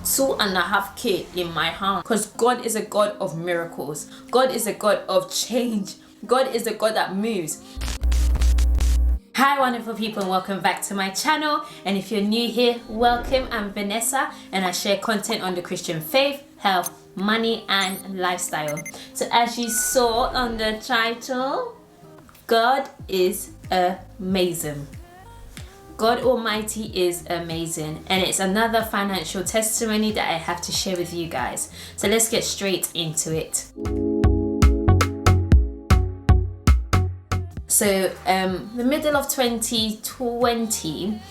2.5K in my hand, because God is a God of miracles. God is a God of change. God is a God that moves. Hi wonderful people, and welcome back to my channel. And if you're new here, welcome. I'm Vanessa and I share content on the Christian faith, health, money and lifestyle. So as you saw on the title, God is amazing. God Almighty is amazing, and it's another financial testimony that I have to share with you guys. So let's get straight into it. So the middle of 2020,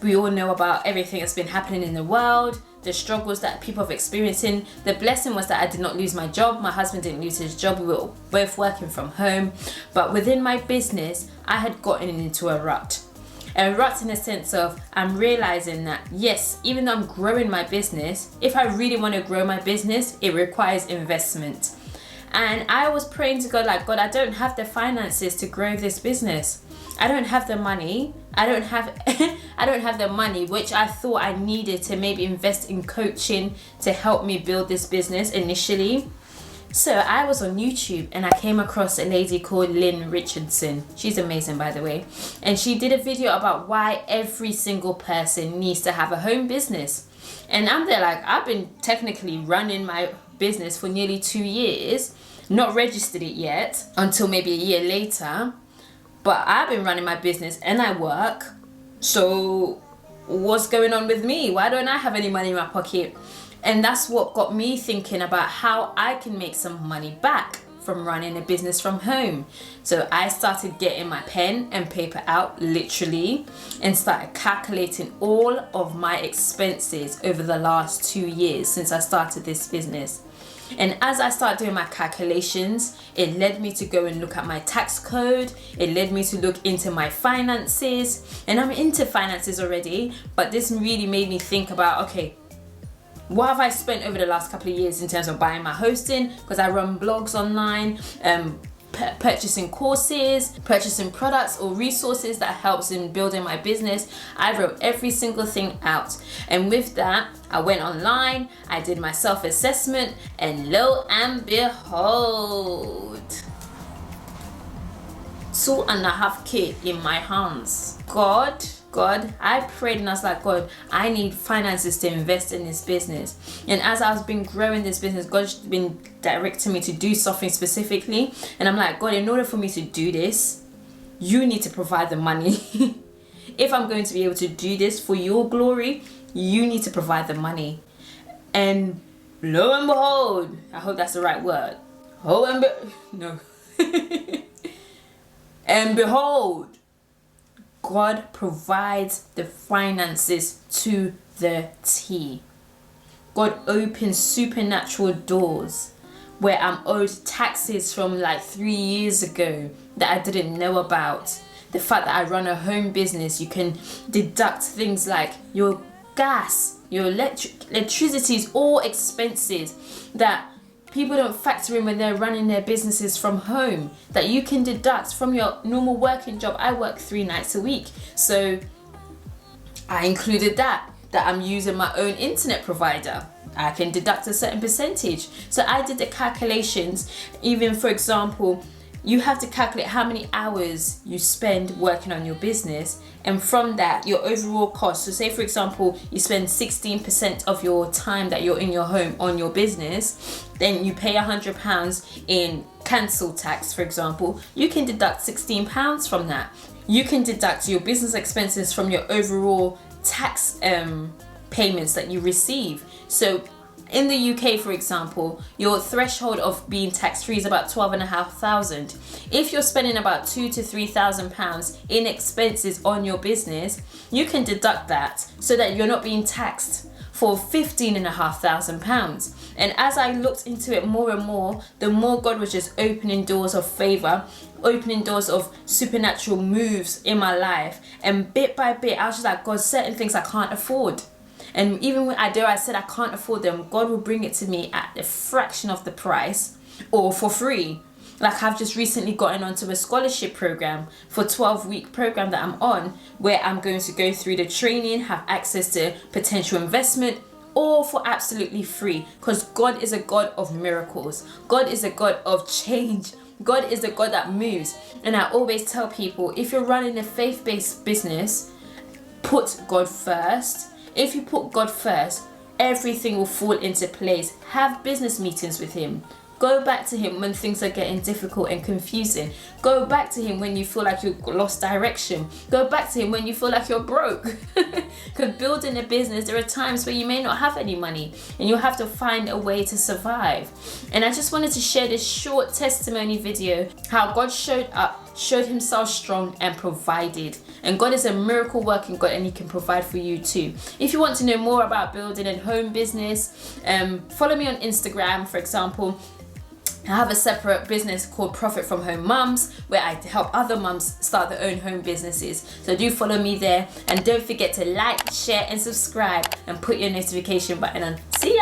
we all know about everything that's been happening in the world, the struggles that people have experiencing. The blessing was that I did not lose my job. My husband didn't lose his job. We were both working from home. But within my business, I had gotten into a rut. A rut in the sense of I'm realizing that yes, even though I'm growing my business, if I really want to grow my business, it requires investment. And I was praying to God, like, God, I don't have the finances to grow this business. I don't have the money. I don't have the money which I thought I needed to maybe invest in coaching to help me build this business initially. So I was on YouTube and I came across a lady called Lynn Richardson. She's amazing, by the way. And she did a video about why every single person needs to have a home business. And I'm there like, I've been technically running my business for nearly 2 years, not registered it yet until maybe a year later. But I've been running my business and I work. So what's going on with me? Why don't I have any money in my pocket? And that's what got me thinking about how I can make some money back from running a business from home. So I started getting my pen and paper out, literally, and started calculating all of my expenses over the last 2 years since I started this business. And as I started doing my calculations, it led me to go and look at my tax code. It led me to look into my finances. And I'm into finances already, but this really made me think about, okay, what have I spent over the last couple of years in terms of buying my hosting? Because I run blogs online, purchasing courses, purchasing products or resources that helps in building my business. I wrote every single thing out. And with that, I went online, I did my self-assessment, and lo and behold, 2.5K in my hands. God, I prayed and I was like, God, I need finances to invest in this business. And as I was been growing this business, God's been directing me to do something specifically. And I'm like, God, in order for me to do this, you need to provide the money. If I'm going to be able to do this for your glory, you need to provide the money. And lo and behold, I hope that's the right word. And behold, God provides the finances to the T. God opens supernatural doors where I'm owed taxes from like 3 years ago that I didn't know about. The fact that I run a home business, you can deduct things like your gas, your electricity, all expenses that people don't factor in when they're running their businesses from home, that you can deduct from your normal working job. I work 3 nights a week, so I included that I'm using my own internet provider. I can deduct a certain percentage. So I did the calculations. Even, for example, you have to calculate how many hours you spend working on your business, and from that your overall cost. So say for example you spend 16% of your time that you're in your home on your business, then you pay £100 in cancel tax, for example. You can deduct £16 from that. You can deduct your business expenses from your overall tax payments that you receive. So in the UK, for example, your threshold of being tax-free is about £12,500. If you're spending about £2,000 to £3,000 in expenses on your business, you can deduct that so that you're not being taxed for £15,500. And as I looked into it more and more, the more God was just opening doors of favor, opening doors of supernatural moves in my life. And bit by bit, I was just like, God, certain things I can't afford. And even when I said I can't afford them, God will bring it to me at a fraction of the price or for free. Like I've just recently gotten onto a scholarship program for 12-week program that I'm on, where I'm going to go through the training, have access to potential investment, all for absolutely free, because God is a God of miracles. God is a God of change. God is a God that moves. And I always tell people, if you're running a faith-based business, put God first. If you put God first, everything will fall into place. Have business meetings with him. Go back to him when things are getting difficult and confusing. Go back to him when you feel like you've lost direction. Go back to him when you feel like you're broke. Because building a business, there are times where you may not have any money and you'll have to find a way to survive. And I just wanted to share this short testimony video, how God showed up, showed himself strong and provided. And God is a miracle working God, and he can provide for you too. If you want to know more about building a home business, follow me on Instagram, for example. I have a separate business called Profit from Home Mums, where I help other mums start their own home businesses. So do follow me there, and don't forget to like, share and subscribe and put your notification button on. See ya!